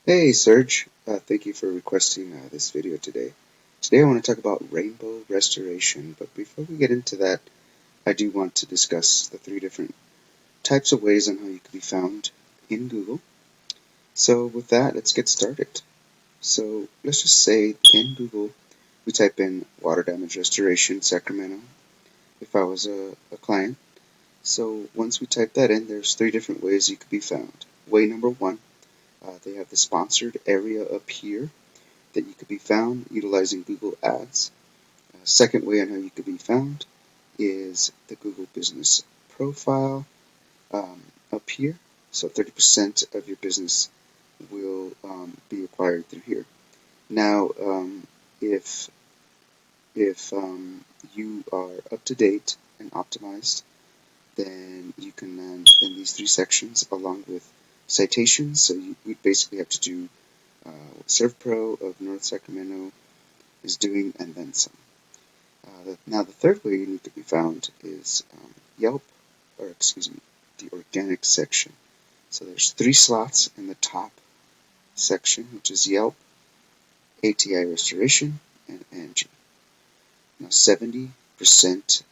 Hey Serge, thank you for requesting this video today. Today I want to talk about rainbow restoration, but before we get into that, I do want to discuss the three different types of ways on how you can be found in Google. So with that, let's get started. So let's just say in Google, we type in water damage restoration Sacramento if I was a client. So once we type that in, there's three different ways you could be found. Way number one, they have the sponsored area up here that you could be found utilizing Google Ads. Second way on how you could be found is the Google Business Profile um, up here. So 30% of your business will be acquired through here. Now, if you are up to date and optimized, then you can land in these three sections along with citations. So you basically have to do what ServPro of North Sacramento is doing and then some. Now, the third way you need to be found is Yelp, or excuse me, the organic section. So there's three slots in the top section, which is Yelp, ATI Restoration, and Angie. Now, 70%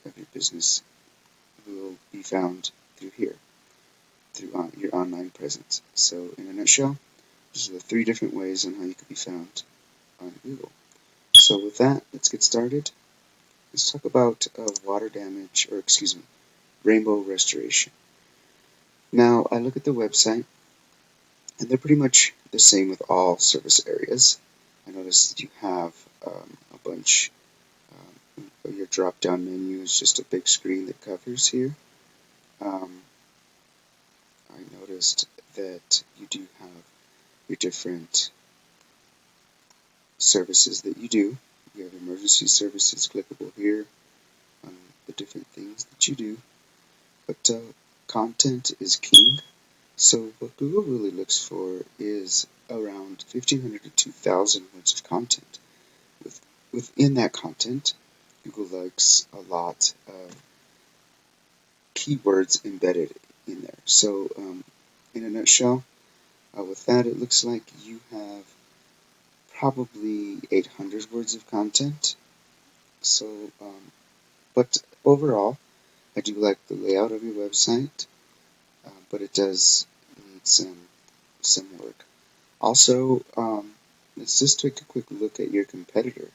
of your business will be found through here, through your online presence. So, in a nutshell, these are the three different ways on how you can be found on Google. So, with that, let's get started. Let's talk about water damage, or excuse me, rainbow restoration. Now, I look at the website, and they're pretty much the same with all service areas. I notice that you have a bunch of your drop-down menu is just a big screen that covers here. Um, I noticed that you do have your different services that you do. You have emergency services clickable here, the different things that you do. But content is king. So what Google really looks for is around 1,500 to 2,000 words of content. Within that content, Google likes a lot of keywords embedded in there. So in a nutshell, with that, it looks like you have probably 800 words of content. So, but overall, I do like the layout of your website, but it does need some work. Also, let's just take a quick look at your competitor.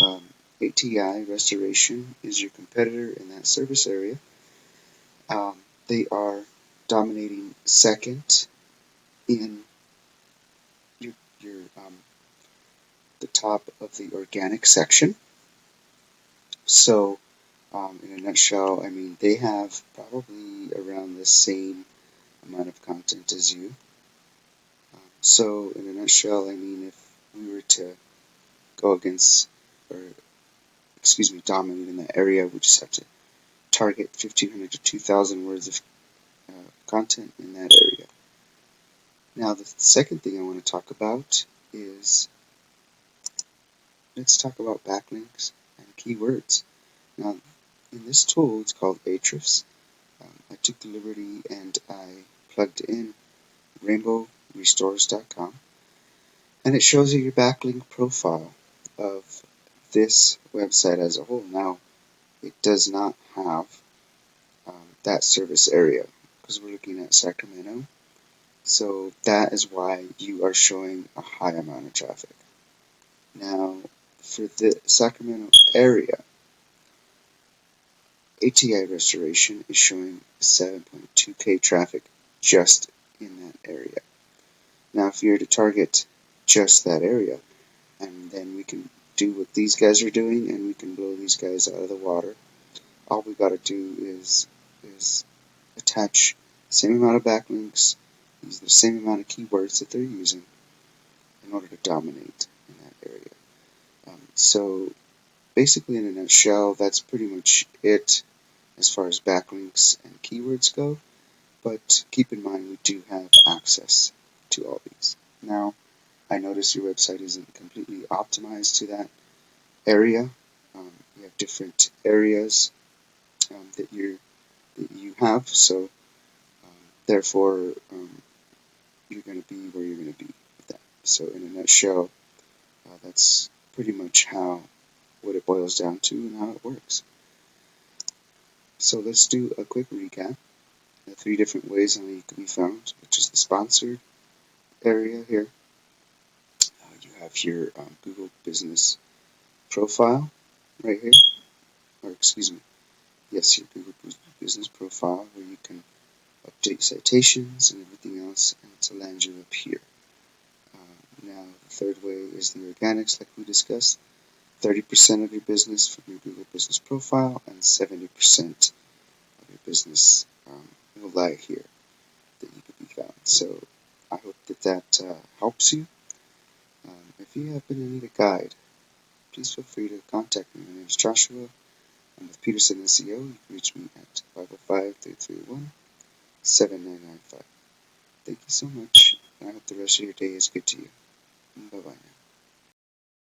Um, ATI Restoration is your competitor in that service area. They are dominating second in your the top of the organic section. So, in a nutshell, I mean they have probably around the same amount of content as you. So, in a nutshell, I mean if we were to go against, or excuse me, dominate in that area, we just have to target 1,500 to 2,000 words of content in that area. Now, the second thing I want to talk about is let's talk about backlinks and keywords. Now, in this tool, it's called Ahrefs. I took the liberty and I plugged in rainbowrestores.com, and it shows you your backlink profile of this website as a whole. Now, it does not have that service area because we're looking at Sacramento. So that is why you are showing a high amount of traffic. Now, for the Sacramento area, ATI Restoration is showing 7.2K traffic just in that area. Now, if you were to target just that area, and then we can do what these guys are doing, and we can blow these guys out of the water. All we got to do is attach the same amount of backlinks, use the same amount of keywords that they're using in order to dominate in that area. So basically, in a nutshell, that's pretty much it as far as backlinks and keywords go. But keep in mind, we do have access to all these. Now, I notice your website isn't completely optimized to that area. You have different areas that you have, so therefore you're going to be where you're going to be with that. So in a nutshell, that's pretty much what it boils down to and how it works. So let's do a quick recap. The 3 different ways how you can be found, which is the sponsored area here. You have your Google Business profile right here, or excuse me, yes, your Google Business profile where you can update citations and everything else, and to land you up here. Now, the third way is the organics, like we discussed. 30% of your business from your Google Business profile, and 70% of your business will lie here that you can be found. So I hope that helps you. If you have been in need of a guide, please feel free to contact me. My name is Joshua. I'm with Peterson SEO. You can reach me at 505-331-7995. Thank you so much, and I hope the rest of your day is good to you. Bye-bye now.